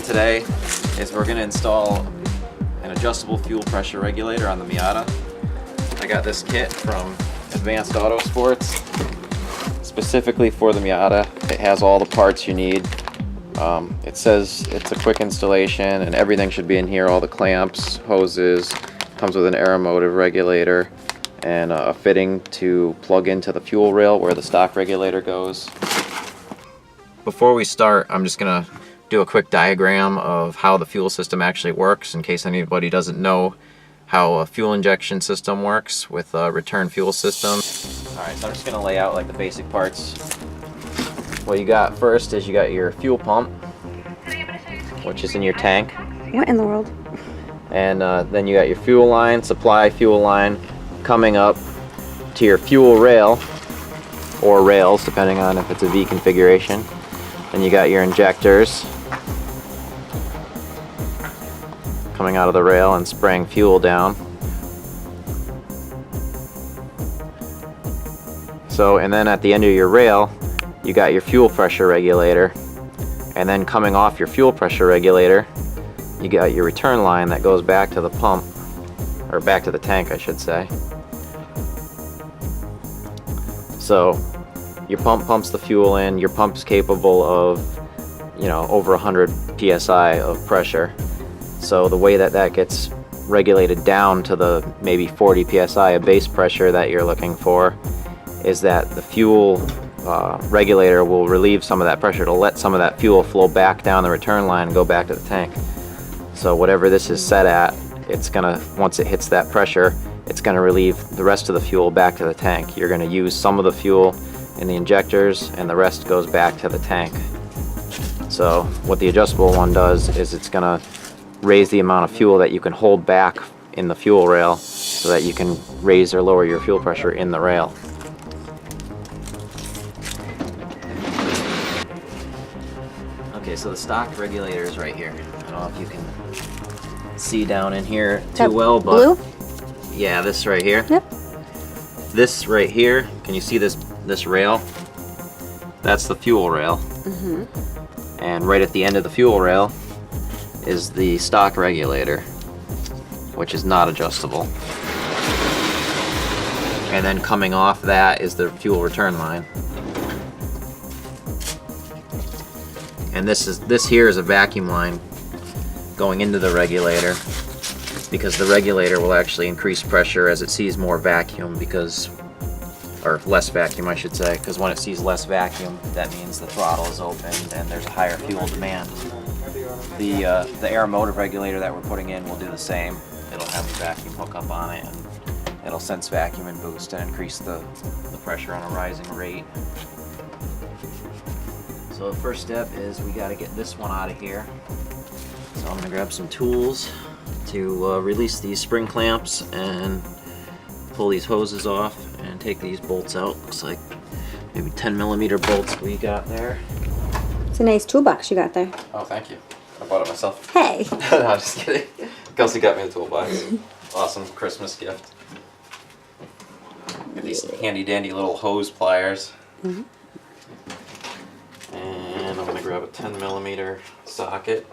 today is we're going to install an adjustable fuel pressure regulator on the Miata. I got this kit from Advanced Autosports specifically for the Miata. It has all the parts you need. It says it's a quick installation and everything should be in here, all the clamps, hoses, comes with an Aeromotive regulator and a fitting to plug into the fuel rail where the stock regulator goes. Before we start, I'm just going to do a quick diagram of how the fuel system actually works in case anybody doesn't know how a fuel injection system works with a return fuel system. Alright, so I'm just going to lay out like the basic parts. What you got first is you got your fuel pump, which is in your tank. What in the world? And then you got your fuel line, supply fuel line, coming up to your fuel rail, or rails depending on if it's a V configuration. Then you got your injectors coming out of the rail and spraying fuel down. So, and then at the end of your rail, you got your fuel pressure regulator, and then coming off your fuel pressure regulator, you got your return line that goes back to the pump, or back to the tank I should say. So your pump pumps the fuel in, your pump's capable of, you know, over 100 psi of pressure. So the way that that gets regulated down to the maybe 40 psi of base pressure that you're looking for is that the fuel regulator will relieve some of that pressure to let some of that fuel flow back down the return line and go back to the tank. So whatever this is set at, it's gonna, once it hits that pressure, it's gonna relieve the rest of the fuel back to the tank. You're gonna use some of the fuel in the injectors and the rest goes back to the tank. So what the adjustable one does is it's gonna raise the amount of fuel that you can hold back in the fuel rail so that you can raise or lower your fuel pressure in the rail. Okay, so the stock regulator is right here. I don't know if you can see down in here too well, but blue? Yeah, this right here. Yep. This right here, can you see this rail? That's the fuel rail. Mm-hmm. And right at the end of the fuel rail is the stock regulator, which is not adjustable. And then coming off that is the fuel return line. And this here is a vacuum line going into the regulator, because the regulator will actually increase pressure as it sees more vacuum, because, or less vacuum I should say, because when it sees less vacuum, that means the throttle is opened and there's a higher fuel demand. The Aeromotive regulator that we're putting in will do the same. It'll have a vacuum hookup on it and it'll sense vacuum and boost and increase the pressure on a rising rate. So the first step is we got to get this one out of here. So I'm going to grab some tools to release these spring clamps and pull these hoses off and take these bolts out. Looks like maybe 10mm bolts we got there. It's a nice toolbox you got there. Oh, thank you. I bought it myself. Hey! No, I'm just kidding. Kelsey got me a toolbox. Awesome Christmas gift. Got these handy dandy little hose pliers. Mm-hmm. And I'm going to grab a 10mm socket.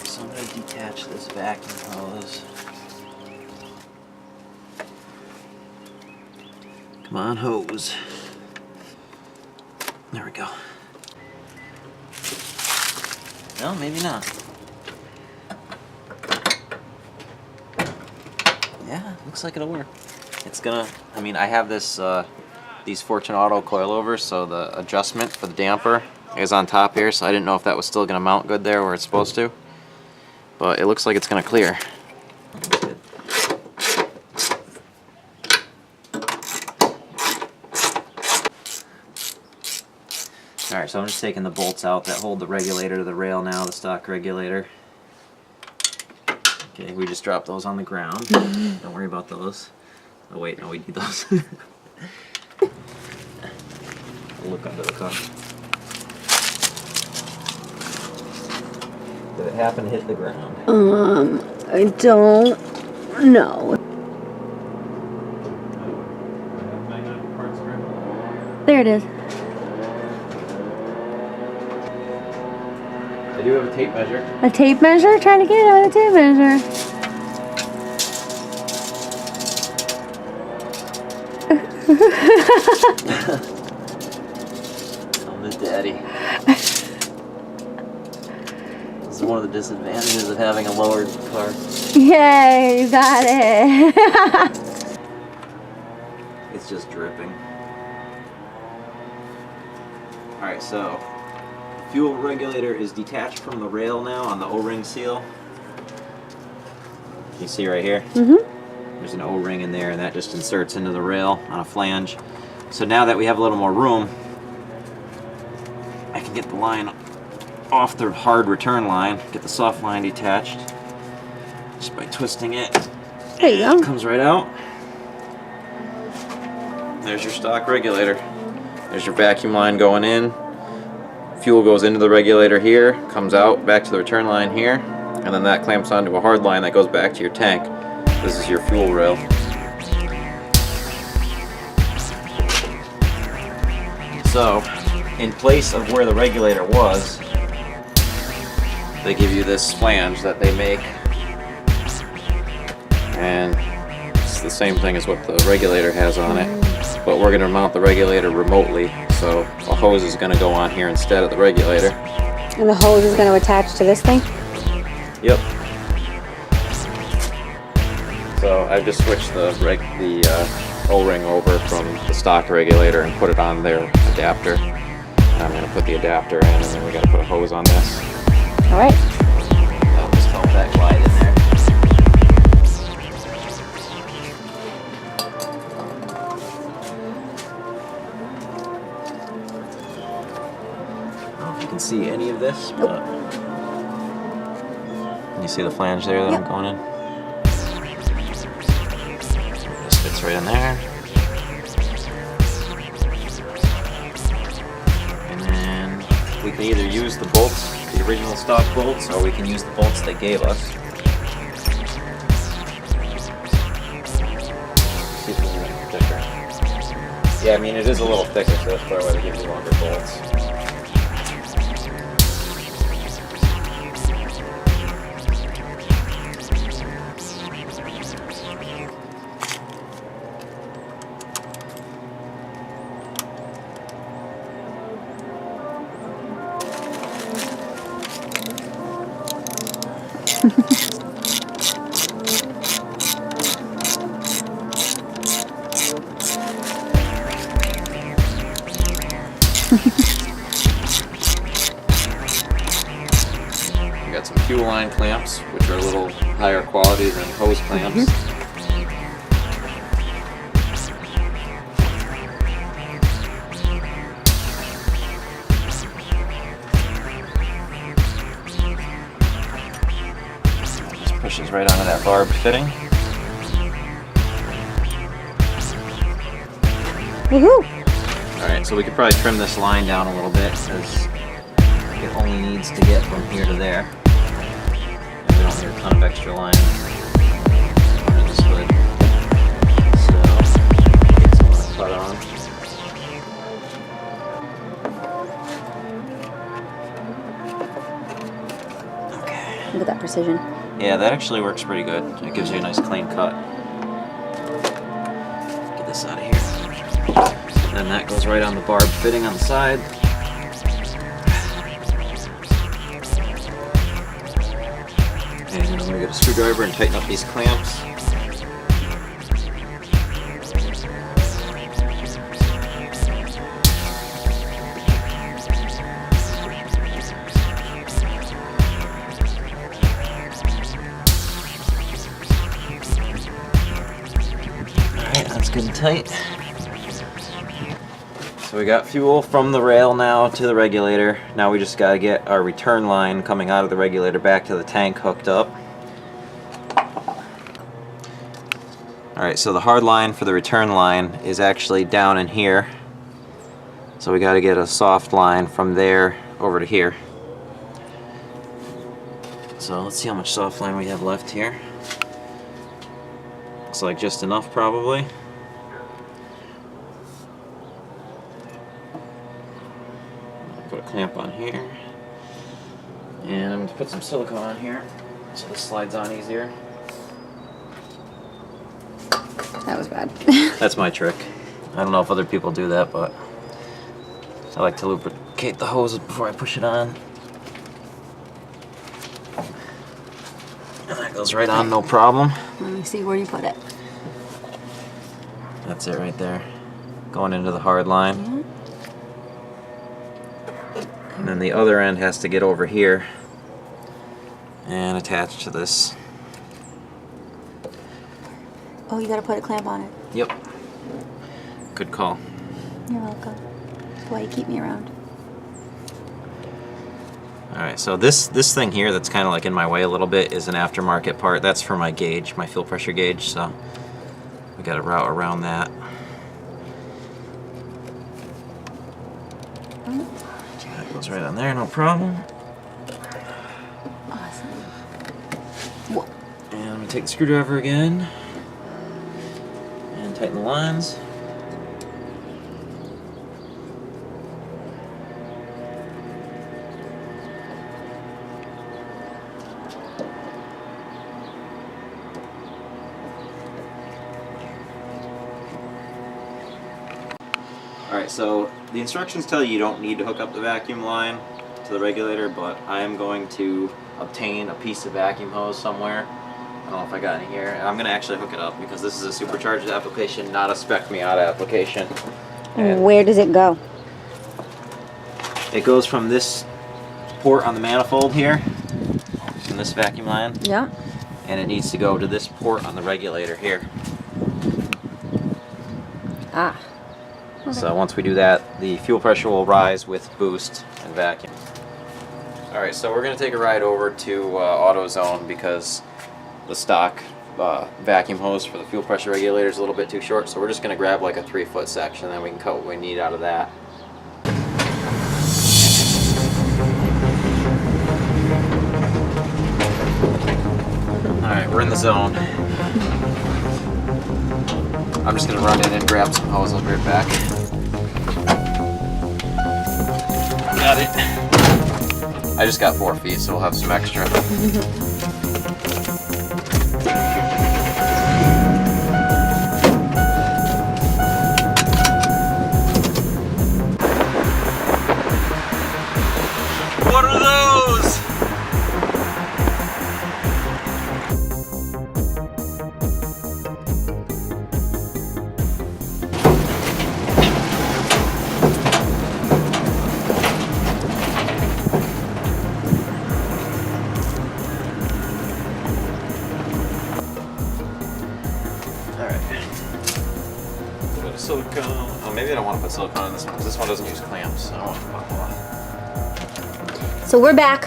So I'm going to detach this vacuum hose. Come on, hose. There we go. No, maybe not. Yeah, looks like it'll work. It's gonna, I mean, I have this, these Fortune Auto coilovers, so the adjustment for the damper is on top here, so I didn't know if that was still gonna mount good there where it's supposed to. But it looks like it's gonna clear. Alright, so I'm just taking the bolts out that hold the regulator to the rail now, the stock regulator. Okay, we just dropped those on the ground. Don't worry about those. Oh wait, no, we need those. I'll look under the car. Did it happen to hit the ground? I don't know. There it is. I do have a tape measure. A tape measure? Trying to get out a tape measure. I'm the daddy. This is one of the disadvantages of having a lowered car. Yay, you got it. It's just dripping. Alright, so fuel regulator is detached from the rail now on the O-ring seal. You see right here? Mm-hmm. There's an O-ring in there and that just inserts into the rail on a flange. So now that we have a little more room, I can get the line off the hard return line, get the soft line detached just by twisting it. There you go. It comes right out. There's your stock regulator. There's your vacuum line going in. Fuel goes into the regulator here, comes out back to the return line here, and then that clamps onto a hard line that goes back to your tank. This is your fuel rail. So, in place of where the regulator was, they give you this flange that they make, and it's the same thing as what the regulator has on it, but we're going to mount the regulator remotely, so a hose is going to go on here instead of the regulator. And the hose is going to attach to this thing? Yep. So I've just switched the O-ring over from the stock regulator and put it on their adapter. I'm going to put the adapter in, and then we got to put a hose on this. All right. That'll just help that glide in there. I don't know if you can see any of this, but you see the flange there that I'm going in? This fits right in there. And then we can either use the bolts, the original stock bolts, or we can use the bolts they gave us. See if it's a little thicker. Yeah, I mean it is a little thicker, so that's probably why they give you longer bolts. We got some fuel line clamps, which are a little higher quality than hose clamps. Just pushes right onto that barbed fitting. Woohoo! Alright, so we could probably trim this line down a little bit because it only needs to get from here to there. And we don't need a ton of extra line under this hood. So, get some of that cut on. Okay. Look at that precision. Yeah, that actually works pretty good. It gives you a nice clean cut. Get this out of here. Then that goes right on the barbed fitting on the side. And I'm going to get a screwdriver and tighten up these clamps. Alright, that's good and tight. So we got fuel from the rail now to the regulator. Now we just got to get our return line coming out of the regulator back to the tank hooked up. Alright, so the hard line for the return line is actually down in here. So we got to get a soft line from there over to here. So let's see how much soft line we have left here. Looks like just enough probably. Put a clamp on here. And I'm going to put some silicone on here so this slides on easier. That was bad. That's my trick. I don't know if other people do that, but I like to lubricate the hose before I push it on. And that goes right on, no problem. Let me see where you put it. That's it right there. Going into the hard line. Mm-hmm. And then the other end has to get over here and attach to this. Oh, you gotta put a clamp on it. Yep. Good call. You're welcome. That's why you keep me around. Alright, so this thing here that's kind of like in my way a little bit is an aftermarket part. That's for my gauge, my fuel pressure gauge, so we got to route around that. That goes right on there, no problem. Awesome. Whoa. And I'm going to take the screwdriver again and tighten the lines. Alright, so the instructions tell you don't need to hook up the vacuum line to the regulator, but I am going to obtain a piece of vacuum hose somewhere. I don't know if I got any here. I'm going to actually hook it up because this is a supercharged application, not a spec Miata application. And Where does it go? it goes from this port on the manifold here, from this vacuum line, Yeah. and it needs to go to this port on the regulator here. Ah. Okay. So once we do that, the fuel pressure will rise with boost and vacuum. Alright, so we're going to take a ride over to AutoZone because the stock vacuum hose for the fuel pressure regulator is a little bit too short, so we're just going to grab like a 3-foot section and then we can cut what we need out of that. Alright, we're in the zone. I'm just going to run in and grab some hose. I'll be right back. Got it. I just got 4 feet, so we'll have some extra. What are those? Silicone. Oh, maybe I don't want to put silicone in this one because this one doesn't use clamps. So I don't want to pop off. So we're back.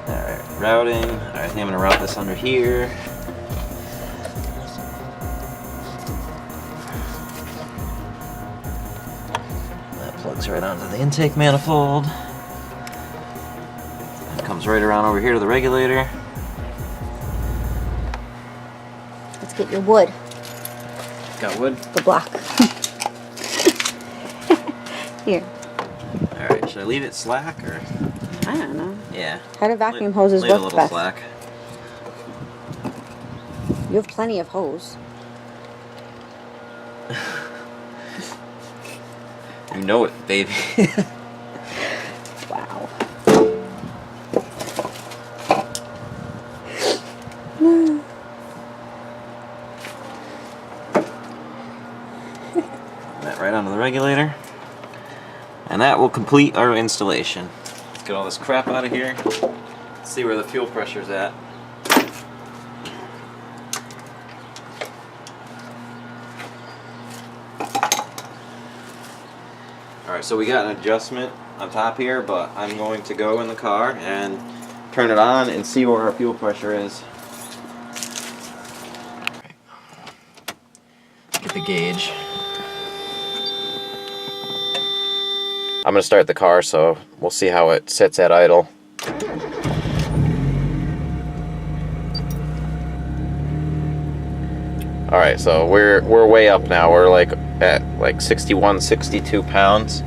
Alright, routing. Alright, I think I'm going to route this under here. That plugs right onto the intake manifold. It comes right around over here to the regulator. Let's get your wood. Got wood? The block. Here. Alright, should I leave it slack or? I don't know. Yeah. How do vacuum hoses leave it a work, little Beth? slack. You have plenty of hose. You know it, baby. Wow. That right onto the regulator. And that will complete our installation. Let's get all this crap out of here. Let's see where the fuel pressure's at. Alright, so we got an adjustment on top here, but I'm going to go in the car and turn it on and see where our fuel pressure is. Get the gauge. I'm going to start the car, so we'll see how it sits at idle. Alright, so we're way up now. We're like at like 61, 62 pounds.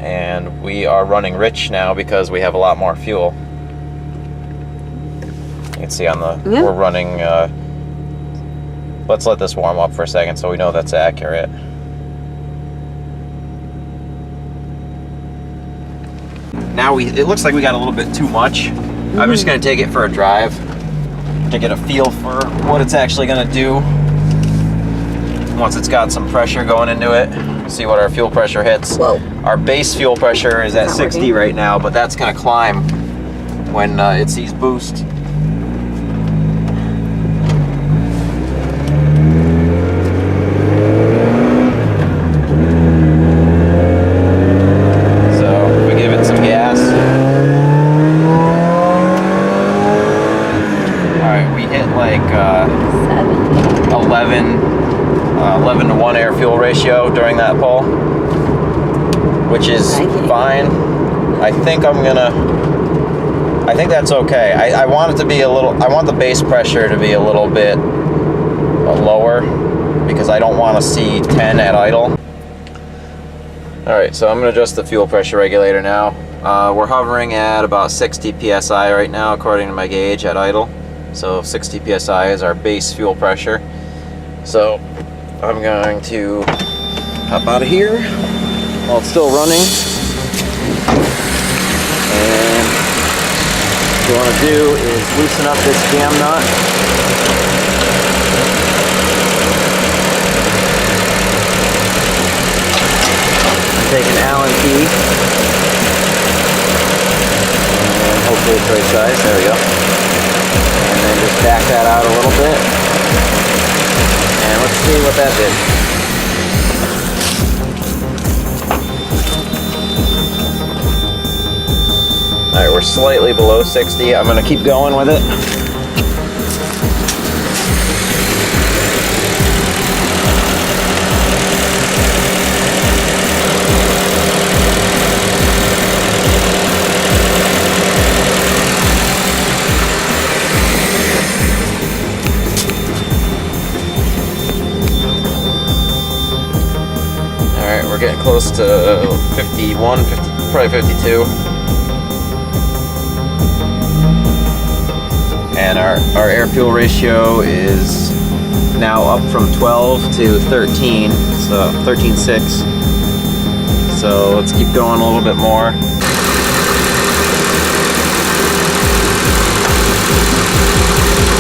and we are running rich now because we have a lot more fuel. You can see on the, we're running, let's let this warm up for a second so we know that's accurate. Now it looks like we got a little bit too much. I'm just gonna take it for a drive to get a feel for what it's actually gonna do once it's got some pressure going into it. See what our fuel pressure hits. Whoa. Our base fuel pressure is at 60 right now, but that's gonna climb when it sees boost. Ratio during that pull, which is fine. I think that's okay. I want it to be a little, I want the base pressure to be a little bit lower because I don't want to see 10 at idle. Alright, so I'm going to adjust the fuel pressure regulator now. We're hovering at about 60 psi right now according to my gauge at idle. So 60 psi is our base fuel pressure. So I'm going to hop out of here while it's still running. And what you want to do is loosen up this jam nut. And take an Allen key. And hopefully it's right size. There we go. And then just back that out a little bit. And let's see what that did. Alright, we're slightly below 60. I'm going to keep going with it. We're getting close to 51, 50, probably 52. And our air-fuel ratio is now up from 12 to 13, so 13.6. So let's keep going a little bit more.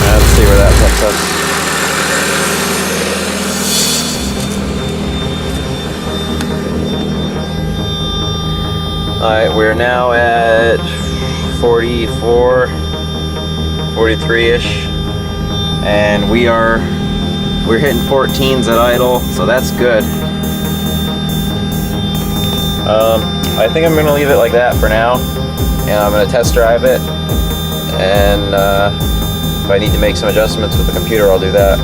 Let's see where that puts us. Alright, we're now at 44, 43-ish, and we're hitting 14s at idle, so that's good. I think I'm going to leave it like that for now, and I'm going to test drive it, and if I need to make some adjustments with the computer, I'll do that.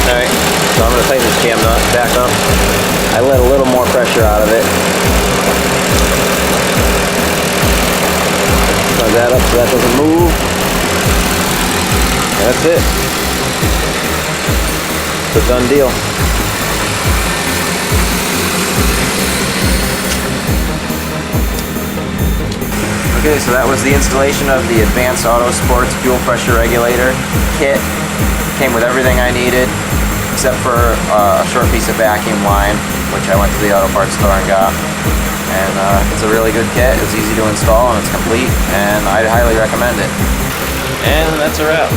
Alright, so I'm going to tighten this cam nut back up. I let a little more pressure out of it. Plug that up so that doesn't move. That's it. It's a done deal. Okay, so that was the installation of the Advanced Autosports fuel pressure regulator kit. Came with everything I needed, except for a short piece of vacuum line, which I went to the auto parts store and got. And it's a really good kit. It's easy to install and it's complete, and I'd highly recommend it. And that's a wrap.